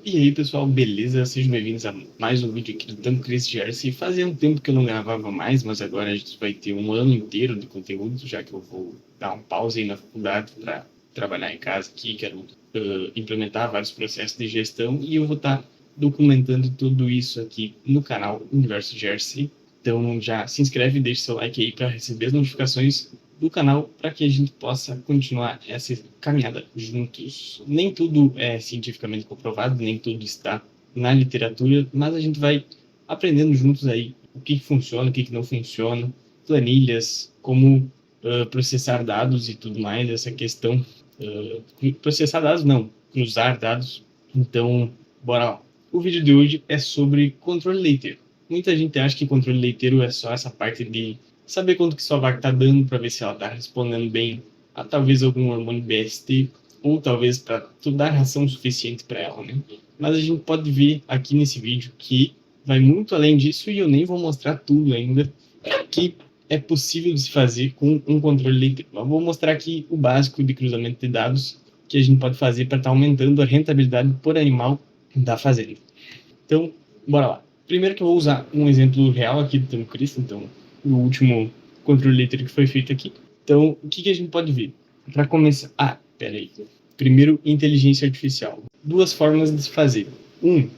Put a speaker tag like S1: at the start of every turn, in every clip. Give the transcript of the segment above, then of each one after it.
S1: E aí pessoal, beleza? Sejam bem-vindos a mais um vídeo aqui do Tanto Chris Jersey. Fazia um tempo que eu não gravava mais, mas agora a gente vai ter um ano inteiro de conteúdo, já que eu vou dar um pause aí na faculdade para trabalhar em casa aqui, quero implementar vários processos de gestão e eu vou estar documentando tudo isso aqui no canal Universo Jersey. Então já se inscreve e deixa seu like aí para receber as notificações do canal para que a gente possa continuar essa caminhada juntos. Nem tudo é cientificamente comprovado, nem tudo está na literatura, mas a gente vai aprendendo juntos aí o que funciona, o que não funciona, planilhas, como processar dados e tudo mais, essa questão. Processar dados não, cruzar dados. Então, bora lá. O vídeo de hoje é sobre controle leiteiro. Muita gente acha que controle leiteiro é só essa parte de saber quanto que sua vaca está dando para ver se ela está respondendo bem a talvez algum hormônio BST ou talvez para tu dar ração suficiente para ela, né? Mas a gente pode ver aqui nesse vídeo que vai muito além disso e eu nem vou mostrar tudo ainda que é possível de se fazer com um controle leiteiro. Eu vou mostrar aqui o básico de cruzamento de dados que a gente pode fazer para estar aumentando a rentabilidade por animal da fazenda. Então, bora lá. Primeiro que eu vou usar um exemplo real aqui do Tanto Cristo, então o último controle leiteiro que foi feito aqui. Então, o que a gente pode ver? Para começar... peraí. Primeiro, inteligência artificial. Duas formas de se fazer.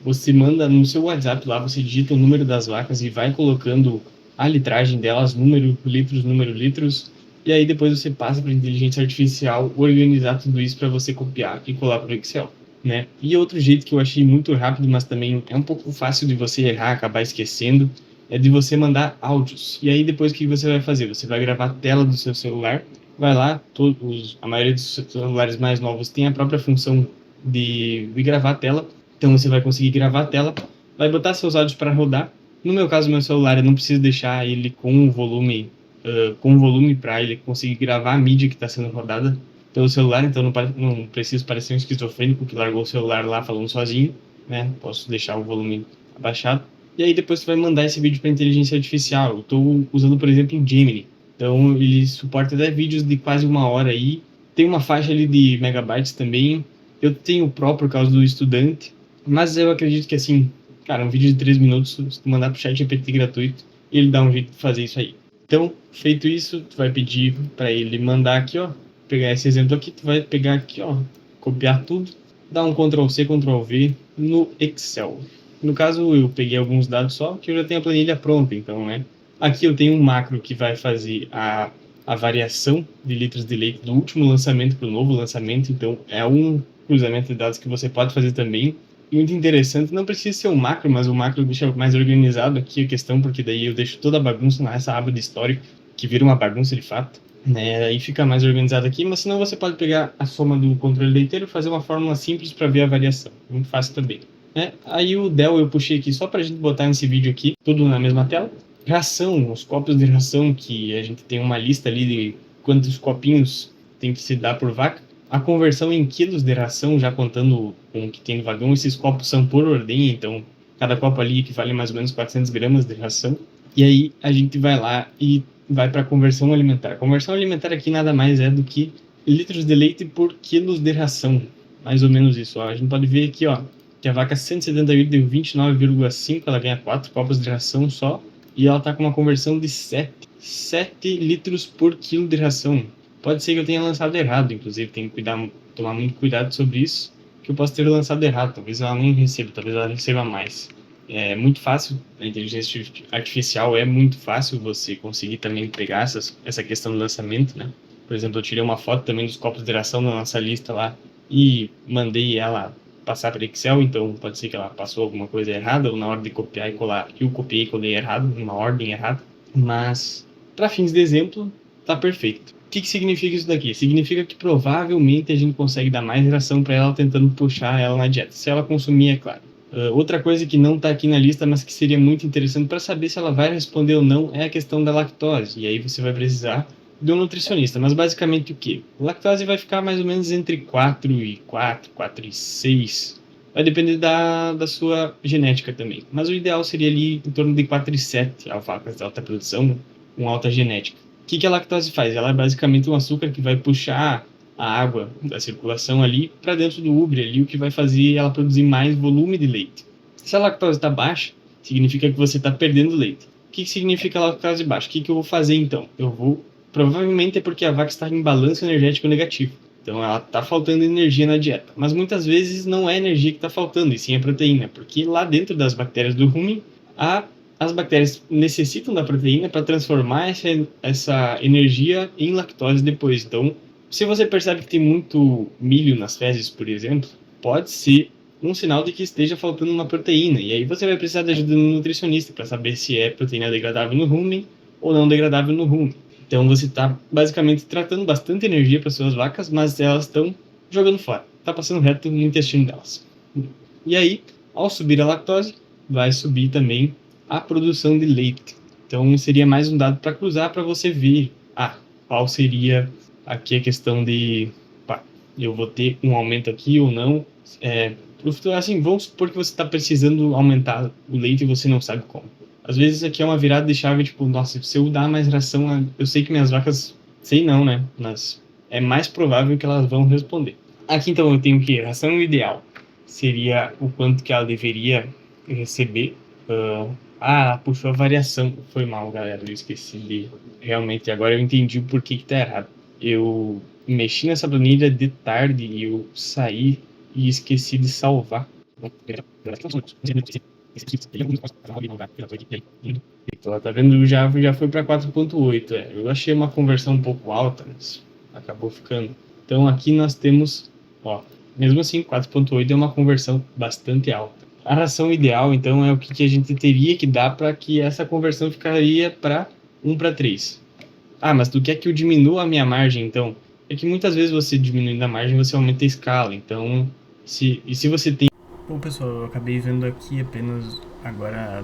S1: Você manda no seu WhatsApp lá, você digita o número das vacas e vai colocando a litragem delas, número litros, e aí depois você passa para a inteligência artificial organizar tudo isso para você copiar e colar para o Excel, né? E outro jeito que eu achei muito rápido, mas também é um pouco fácil de você errar, acabar esquecendo, é de você mandar áudios. E aí depois o que você vai fazer? Você vai gravar a tela do seu celular, vai lá, a maioria dos celulares mais novos tem a própria função de gravar a tela, então você vai conseguir gravar a tela, vai botar seus áudios para rodar. No meu caso, meu celular, eu não preciso deixar ele com volume para ele conseguir gravar a mídia que está sendo rodada pelo celular, então não preciso parecer um esquizofrênico que largou o celular lá falando sozinho, né? Posso deixar o volume abaixado. E aí depois você vai mandar esse vídeo para inteligência artificial. Eu estou usando, por exemplo, o Gemini. Então ele suporta até vídeos de quase 1 hora aí. Tem uma faixa ali de megabytes também. Eu tenho o Pro por causa do estudante. Mas eu acredito que assim, cara, um vídeo de 3 minutos, se tu mandar pro ChatGPT gratuito, ele dá um jeito de fazer isso aí. Então, feito isso, tu vai pedir para ele mandar aqui, ó. Pegar esse exemplo aqui, tu vai pegar aqui, ó, copiar tudo, dar um Ctrl+C, Ctrl+V no Excel. No caso, eu peguei alguns dados só, que eu já tenho a planilha pronta, então, né? Aqui eu tenho um macro que vai fazer a variação de litros de leite do último lançamento para o novo lançamento, então é um cruzamento de dados que você pode fazer também. Muito interessante, não precisa ser um macro, mas o macro deixa mais organizado aqui a questão, porque daí eu deixo toda a bagunça nessa aba de histórico, que vira uma bagunça de fato, né? Aí fica mais organizado aqui, mas senão você pode pegar a soma do controle leiteiro e fazer uma fórmula simples para ver a variação, muito fácil também. Aí o Del eu puxei aqui só para a gente botar nesse vídeo aqui, tudo na mesma tela. Ração, os copos de ração, que a gente tem uma lista ali de quantos copinhos tem que se dar por vaca. A conversão em quilos de ração, já contando com o que tem no vagão, esses copos são por ordem, então cada copo ali equivale mais ou menos 400 gramas de ração. E aí a gente vai lá e vai para a conversão alimentar. A conversão alimentar aqui nada mais é do que litros de leite por quilos de ração. Mais ou menos isso, ó. A gente pode ver aqui, ó, que a vaca 178 deu 29,5, ela ganha 4 copos de ração só, e ela tá com uma conversão de 7 litros por quilo de ração. Pode ser que eu tenha lançado errado, inclusive, tem que tomar muito cuidado sobre isso, que eu posso ter lançado errado, talvez ela não receba, talvez ela receba mais. É muito fácil, a inteligência artificial é muito fácil você conseguir também pegar essa questão do lançamento, né? Por exemplo, eu tirei uma foto também dos copos de ração na nossa lista lá e mandei ela passar para Excel, então pode ser que ela passou alguma coisa errada ou na hora de copiar e colar, eu copiei e colei errado, numa ordem errada, mas para fins de exemplo, tá perfeito. O que significa isso daqui? Significa que provavelmente a gente consegue dar mais ração para ela tentando puxar ela na dieta, se ela consumir, é claro. Outra coisa que não está aqui na lista, mas que seria muito interessante para saber se ela vai responder ou não, é a questão da lactose. E aí você vai precisar de um nutricionista. Mas basicamente o quê? A lactose vai ficar mais ou menos entre 4 e 6. Vai depender da sua genética também. Mas o ideal seria ali em torno de 4 e 7 alfacas de alta produção com alta genética. O que a lactose faz? Ela é basicamente um açúcar que vai puxar a água da circulação ali para dentro do úbre ali, o que vai fazer ela produzir mais volume de leite. Se a lactose está baixa, significa que você está perdendo leite. O que significa lactose baixa? O que eu vou fazer então? Provavelmente é porque a vaca está em balanço energético negativo. Então ela está faltando energia na dieta. Mas muitas vezes não é energia que está faltando, e sim a proteína. Porque lá dentro das bactérias do rumen, as bactérias necessitam da proteína para transformar essa energia em lactose depois. Então, se você percebe que tem muito milho nas fezes, por exemplo, pode ser um sinal de que esteja faltando uma proteína. E aí você vai precisar da ajuda do nutricionista para saber se é proteína degradável no rumen ou não degradável no rumen. Então você está basicamente tratando bastante energia para suas vacas, mas elas estão jogando fora. Está passando reto no intestino delas. E aí, ao subir a lactose, vai subir também a produção de leite. Então seria mais um dado para cruzar para você ver qual seria aqui a questão de eu vou ter um aumento aqui ou não. Assim, vamos supor que você está precisando aumentar o leite e você não sabe como. Às vezes aqui é uma virada de chave, tipo, nossa, se eu dar mais ração, eu sei que minhas vacas, sei não, né? Mas é mais provável que elas vão responder. Aqui então eu tenho que ração ideal seria o quanto que ela deveria receber. Puxou a variação. Foi mal, galera, eu esqueci de... Realmente, agora eu entendi o porquê que tá errado. Eu mexi nessa planilha de tarde e eu saí e esqueci de salvar. Então, tá vendo? Já foi para 4.8. Eu achei uma conversão um pouco alta, mas acabou ficando. Então aqui nós temos, mesmo assim, 4.8 é uma conversão bastante alta. A ração ideal, então, é o que a gente teria que dar para que essa conversão ficaria para 1:3. Mas tu quer que eu diminua a minha margem, então? É que muitas vezes você diminuindo a margem, você aumenta a escala. Então, se você tem... Bom, pessoal, eu acabei vendo aqui apenas agora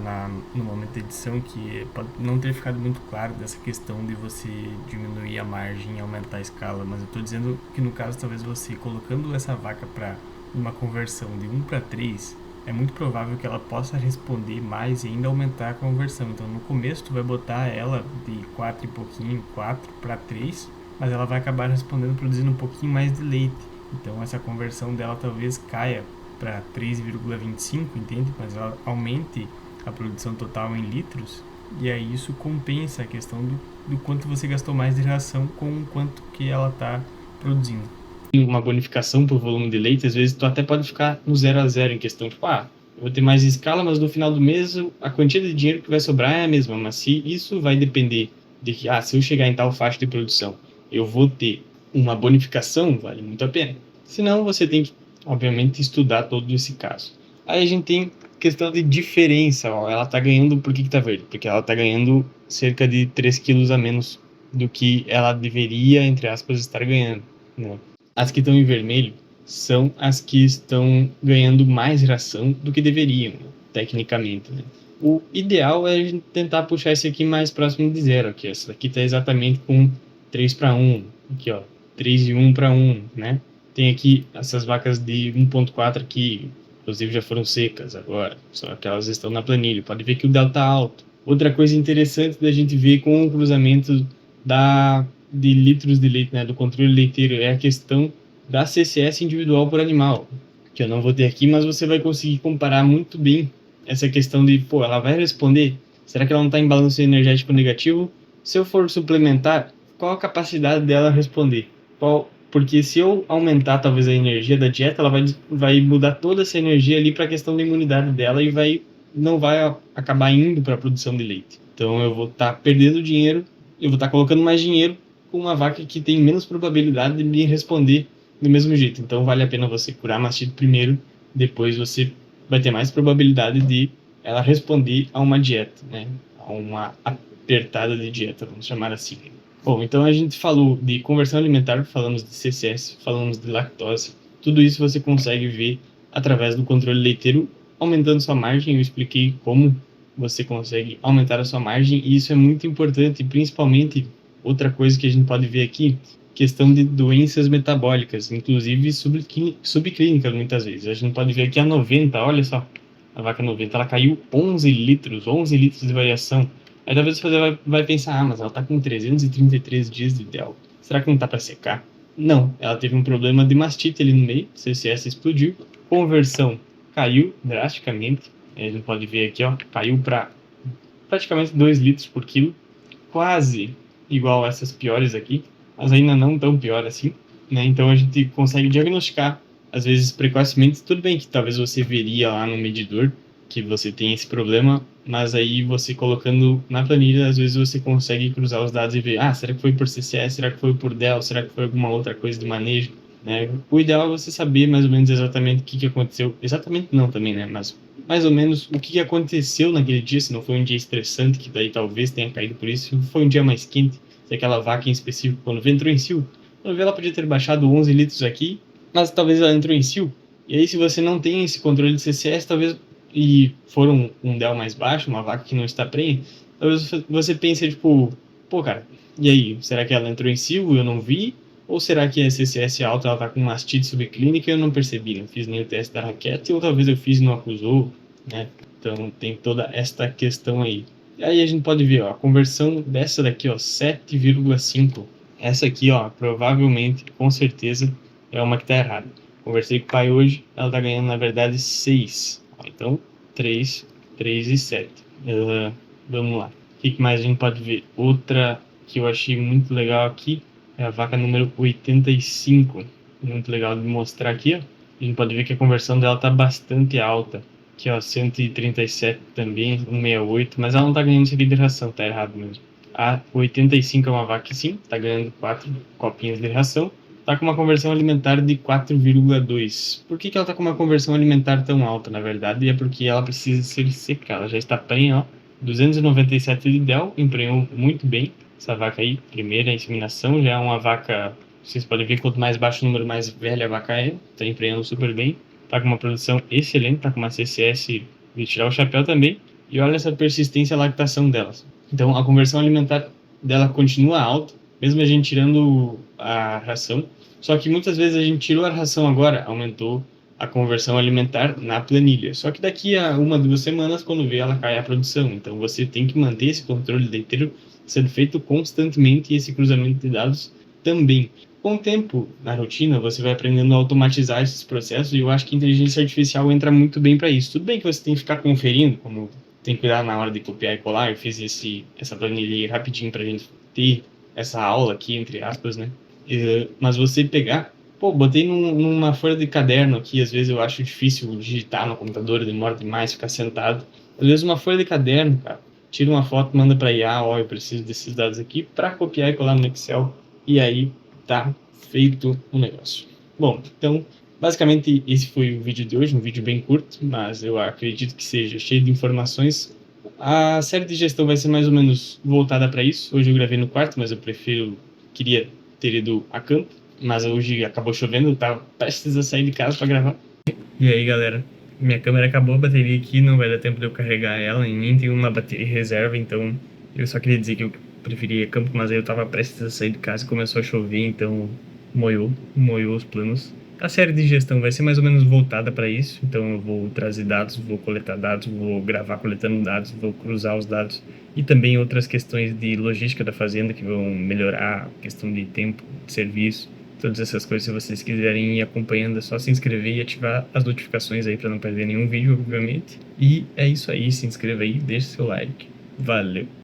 S1: no momento da edição que pode não ter ficado muito claro dessa questão de você diminuir a margem e aumentar a escala, mas eu estou dizendo que no caso talvez você colocando essa vaca para uma conversão de 1:3, é muito provável que ela possa responder mais e ainda aumentar a conversão. Então no começo tu vai botar ela de 4 e pouquinho, 4:3, mas ela vai acabar respondendo, produzindo um pouquinho mais de leite. Então essa conversão dela talvez caia para 3,25, entende? Mas ela aumente a produção total em litros, e aí isso compensa a questão do quanto você gastou mais de ração com o quanto que ela está produzindo. Uma bonificação por volume de leite, às vezes tu até pode ficar no 0-0 em questão, tipo, eu vou ter mais escala, mas no final do mês a quantia de dinheiro que vai sobrar é a mesma, mas se isso vai depender de que, se eu chegar em tal faixa de produção, eu vou ter uma bonificação, vale muito a pena. Senão você tem que, obviamente, estudar todo esse caso. Aí a gente tem questão de diferença, ela tá ganhando, por que tá verde? Porque ela tá ganhando cerca de 3 quilos a menos do que ela deveria, entre aspas, estar ganhando, né? As que estão em vermelho são as que estão ganhando mais ração do que deveriam, tecnicamente, né? O ideal é a gente tentar puxar esse aqui mais próximo de 0, aqui. Essa daqui tá exatamente com 3:1, aqui, 3 e 1:1, né? Tem aqui essas vacas de 1.4 aqui, inclusive já foram secas agora, só que elas estão na planilha. Pode ver que o delta tá alto. Outra coisa interessante da gente ver com o cruzamento de litros de leite, né, do controle leiteiro, é a questão da CCS individual por animal, que eu não vou ter aqui, mas você vai conseguir comparar muito bem essa questão de, ela vai responder? Será que ela não está em balanço energético negativo? Se eu for suplementar, qual a capacidade dela responder? Porque se eu aumentar talvez a energia da dieta, ela vai mudar toda essa energia ali para a questão da imunidade dela e não vai acabar indo para a produção de leite. Então eu vou estar perdendo dinheiro, eu vou estar colocando mais dinheiro com uma vaca que tem menos probabilidade de me responder do mesmo jeito. Então vale a pena você curar mastido primeiro, depois você vai ter mais probabilidade de ela responder a uma dieta, né? A uma apertada de dieta, vamos chamar assim. Bom, então a gente falou de conversão alimentar, falamos de CCS, falamos de lactose. Tudo isso você consegue ver através do controle leiteiro, aumentando sua margem. Eu expliquei como você consegue aumentar a sua margem, e isso é muito importante, principalmente outra coisa que a gente pode ver aqui, questão de doenças metabólicas, inclusive subclínicas muitas vezes. A gente pode ver aqui a 90, olha só, a vaca 90, ela caiu 11 litros de variação. Aí talvez você vai pensar, mas ela tá com 333 dias de ideal. Será que não tá para secar? Não, ela teve um problema de mastite ali no meio, CCS explodiu, conversão caiu drasticamente, a gente pode ver aqui, ó, caiu para praticamente 2 litros por quilo, quase igual a essas piores aqui, mas ainda não tão pior assim, né? Então a gente consegue diagnosticar, às vezes precocemente, tudo bem que talvez você veria lá no medidor que você tem esse problema, mas aí você colocando na planilha, às vezes você consegue cruzar os dados e ver, ah, será que foi por CCS, será que foi por DEL, será que foi alguma outra coisa de manejo, né? O ideal é você saber mais ou menos exatamente o que aconteceu, exatamente não também, né? Mas mais ou menos o que aconteceu naquele dia, se não foi um dia estressante, que daí talvez tenha caído por isso, se foi um dia mais quente, se aquela vaca em específico, quando entrou em cio, quando ela podia ter baixado 11 litros aqui, mas talvez ela entrou em cio, e aí se você não tem esse controle de CCS, talvez, e for um DEL mais baixo, uma vaca que não está prenha, talvez você pense, tipo, pô, cara, e aí, será que ela entrou em cio e eu não vi? Ou será que a CCS alta ela tá com mastite subclínica e eu não percebi, não fiz nem o teste da raquete, ou talvez eu fiz e não acusou, né? Então tem toda esta questão aí. E aí a gente pode ver, ó, a conversão dessa daqui, ó, 7,5. Essa aqui, ó, provavelmente, com certeza, é uma que tá errada. Conversei com o pai hoje, ela tá ganhando, na verdade, 6. Então, 3, 3 e 7. Vamos lá. O que mais a gente pode ver? Outra que eu achei muito legal aqui é a vaca número 85. Muito legal de mostrar aqui, ó. A gente pode ver que a conversão dela tá bastante alta. Aqui, ó, 137 também, 168, mas ela não tá ganhando isso aqui de ração, tá errado mesmo. A 85 é uma vaca que sim, tá ganhando 4 copinhas de ração, tá com uma conversão alimentar de 4,2. Por que ela tá com uma conversão alimentar tão alta, na verdade? É porque ela precisa ser seca, ela já está prenha, ó, 297 de DEL, emprenhou muito bem essa vaca aí, primeira inseminação, já é uma vaca, vocês podem ver, quanto mais baixo o número, mais velha a vaca é, tá emprenhando super bem, tá com uma produção excelente, tá com uma CCS de tirar o chapéu também, e olha essa persistência e lactação delas. Então a conversão alimentar dela continua alta, mesmo a gente tirando a ração, só que muitas vezes a gente tirou a ração agora, aumentou a conversão alimentar na planilha. Só que daqui a 1, 2 semanas, quando vê, ela cai a produção. Então você tem que manter esse controle leiteiro sendo feito constantemente e esse cruzamento de dados também. Com o tempo, na rotina, você vai aprendendo a automatizar esses processos e eu acho que a inteligência artificial entra muito bem para isso. Tudo bem que você tem que ficar conferindo, como tem que cuidar na hora de copiar e colar. Eu fiz essa planilha rapidinho para a gente ter essa aula aqui, entre aspas, né? Mas você pegar, pô, botei numa folha de caderno aqui, às vezes eu acho difícil digitar no computador, demora demais ficar sentado. Às vezes uma folha de caderno, cara, tira uma foto, manda para IA, ó, eu preciso desses dados aqui para copiar e colar no Excel, e aí tá feito o negócio. Bom, então, basicamente esse foi o vídeo de hoje, um vídeo bem curto, mas eu acredito que seja cheio de informações. A série de gestão vai ser mais ou menos voltada para isso. Hoje eu gravei no quarto, mas eu queria ter ido a campo, mas hoje acabou chovendo, eu tava prestes a sair de casa para gravar. E aí, galera, minha câmera acabou a bateria aqui, não vai dar tempo de eu carregar ela, e nem tem uma bateria reserva, então eu só queria dizer que eu preferia campo, mas aí eu tava prestes a sair de casa e começou a chover, então moiou os planos. A série de gestão vai ser mais ou menos voltada para isso, então eu vou trazer dados, vou coletar dados, vou gravar coletando dados, vou cruzar os dados e também outras questões de logística da fazenda que vão melhorar a questão de tempo, de serviço, todas essas coisas. Se vocês quiserem ir acompanhando, é só se inscrever e ativar as notificações aí para não perder nenhum vídeo, obviamente. E é isso aí, se inscreva aí, deixe seu like. Valeu!